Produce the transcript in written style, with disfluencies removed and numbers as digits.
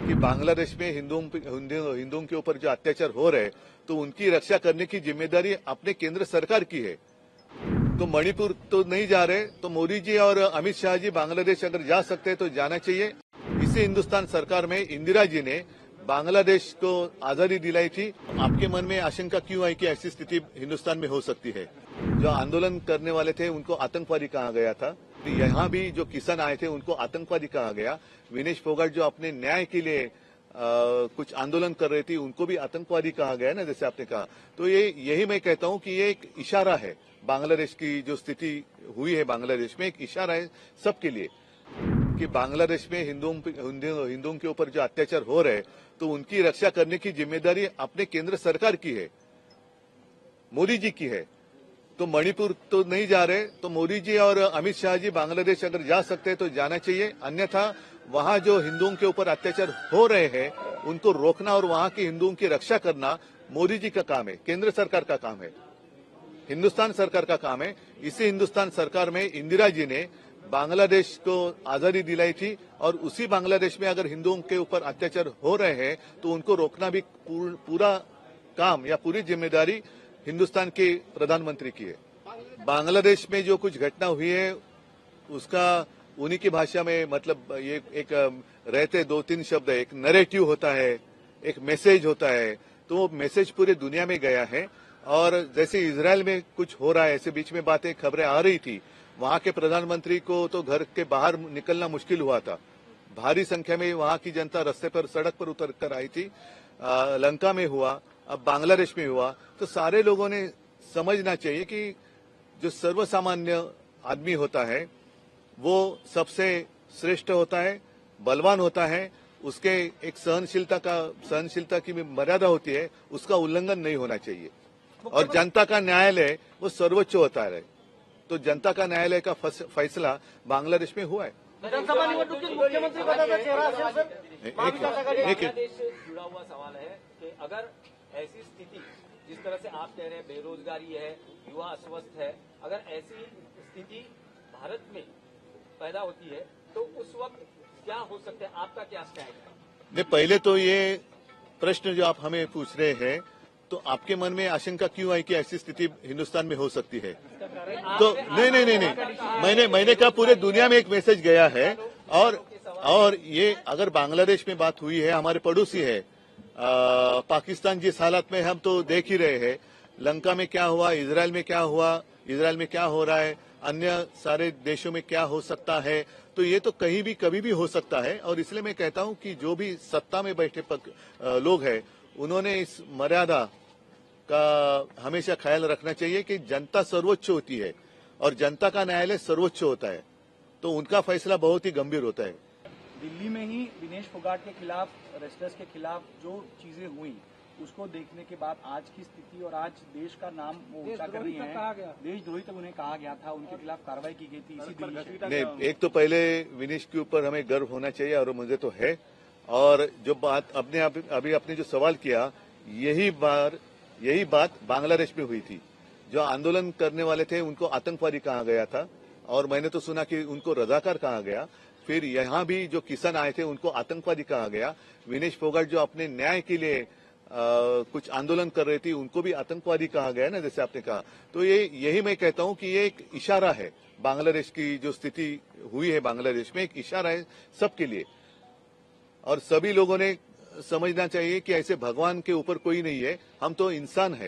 कि बांग्लादेश में हिंदुओं के ऊपर जो अत्याचार हो रहे हैं तो उनकी रक्षा करने की जिम्मेदारी अपने केंद्र सरकार की है। तो मणिपुर तो नहीं जा रहे, तो मोदी जी और अमित शाह जी बांग्लादेश अगर जा सकते हैं तो जाना चाहिए। इसी हिंदुस्तान सरकार में इंदिरा जी ने बांग्लादेश को आजादी दिलाई थी। आपके मन में आशंका क्यों आई कि ऐसी स्थिति हिंदुस्तान में हो सकती है? जो आंदोलन करने वाले थे उनको आतंकवादी कहा गया था, तो यहाँ भी जो किसान आए थे उनको आतंकवादी कहा गया। विनेश फोगाट जो अपने न्याय के लिए कुछ आंदोलन कर रही थी उनको भी आतंकवादी कहा गया ना, जैसे आपने कहा। तो यही मैं कहता हूँ कि ये एक इशारा है, बांग्लादेश की जो स्थिति हुई है बांग्लादेश में एक इशारा है सबके लिए कि बांग्लादेश में हिंदुओं के ऊपर जो अत्याचार हो रहे हैं तो उनकी रक्षा करने की जिम्मेदारी अपने केंद्र सरकार की है, मोदी जी की है। तो मणिपुर तो नहीं जा रहे, तो मोदी जी और अमित शाह जी बांग्लादेश अगर जा सकते हैं तो जाना चाहिए। अन्यथा वहां जो हिंदुओं के ऊपर अत्याचार हो रहे हैं उनको रोकना और वहां के हिंदुओं की रक्षा करना मोदी जी का काम है, केंद्र सरकार का काम है, हिंदुस्तान सरकार का काम है। इसी हिंदुस्तान सरकार में इंदिरा जी ने बांग्लादेश को आजादी दिलाई थी और उसी बांग्लादेश में अगर हिंदुओं के ऊपर अत्याचार हो रहे हैं तो उनको रोकना भी पूरा काम या पूरी जिम्मेदारी हिंदुस्तान के प्रधानमंत्री की है। बांग्लादेश में जो कुछ घटना हुई है उसका उन्हीं की भाषा में मतलब ये एक रहते 2-3 शब्द है, एक नैरेटिव होता है, एक मैसेज होता है। तो वो मैसेज पूरे दुनिया में गया है। और जैसे इजराइल में कुछ हो रहा है, ऐसे बीच में बातें खबरें आ रही थी, वहां के प्रधानमंत्री को तो घर के बाहर निकलना मुश्किल हुआ था। भारी संख्या में वहां की जनता रास्ते पर सड़क पर उतर कर आई थी। लंका में हुआ, अब बांग्लादेश में हुआ। तो सारे लोगों ने समझना चाहिए कि जो सर्वसामान्य आदमी होता है वो सबसे श्रेष्ठ होता है, बलवान होता है। उसके एक सहनशीलता की मर्यादा होती है, उसका उल्लंघन नहीं होना चाहिए। और जनता का न्यायालय वो सर्वोच्च होता है। तो जनता का न्यायालय का फैसला बांग्लादेश में हुआ है। विधानसभा निवडणुकीत मुख्यमंत्री पदाचा चेहरा असेल सर? जुड़ा हुआ सवाल है कि अगर ऐसी स्थिति जिस तरह से आप कह रहे हैं, बेरोजगारी है, युवा अस्वस्थ है, अगर ऐसी स्थिति भारत में पैदा होती है तो उस वक्त क्या हो सकता है? आपका क्या स्टैंड है? नहीं, पहले तो ये प्रश्न जो आप हमें पूछ रहे हैं तो आपके मन में आशंका क्यों आई कि ऐसी स्थिति हिंदुस्तान में हो सकती है? तो नहीं, मैंने कहा पूरे दुनिया में एक मैसेज गया है। और ये अगर बांग्लादेश में बात हुई है, हमारे पड़ोसी है, पाकिस्तान जिस हालत में हम तो देख ही रहे हैं। लंका में क्या हुआ, इजराइल में क्या हुआ, इजराइल में क्या हो रहा है, अन्य सारे देशों में क्या हो सकता है। तो ये तो कहीं भी कभी भी हो सकता है। और इसलिए मैं कहता हूं कि जो भी सत्ता में बैठे लोग हैं उन्होंने इस मर्यादा का हमेशा ख्याल रखना चाहिए कि जनता सर्वोच्च होती है और जनता का न्यायालय सर्वोच्च होता है। तो उनका फैसला बहुत ही गंभीर होता है। दिल्ली में ही विनेश फोगाट के खिलाफ, रेस्टर्स के खिलाफ जो चीजें हुई उसको देखने के बाद आज की स्थिति और आज देश का नाम वो ऊंचा कर रही है। देशद्रोही तक उन्हें कहा गया था, उनके खिलाफ कार्रवाई की गई थी इसी दिल्ली। नहीं, एक तो पहले विनेश के ऊपर हमें गर्व होना चाहिए और मुझे तो है। और जो बात अभी आपने जो सवाल किया, यही बात बांग्लादेश में हुई थी। जो आंदोलन करने वाले थे उनको आतंकवादी कहा गया था और मैंने तो सुना कि उनको रजाकार कहा गया। फिर यहाँ भी जो किसान आए थे उनको आतंकवादी कहा गया। विनेश फोगाट जो अपने न्याय के लिए कुछ आंदोलन कर रही थी उनको भी आतंकवादी कहा गया ना, जैसे आपने कहा। तो यही मैं कहता हूँ कि ये एक इशारा है, बांग्लादेश की जो स्थिति हुई है बांग्लादेश में एक इशारा है सबके लिए। और सभी लोगों ने समझना चाहिए कि ऐसे भगवान के ऊपर कोई नहीं है, हम तो इंसान है।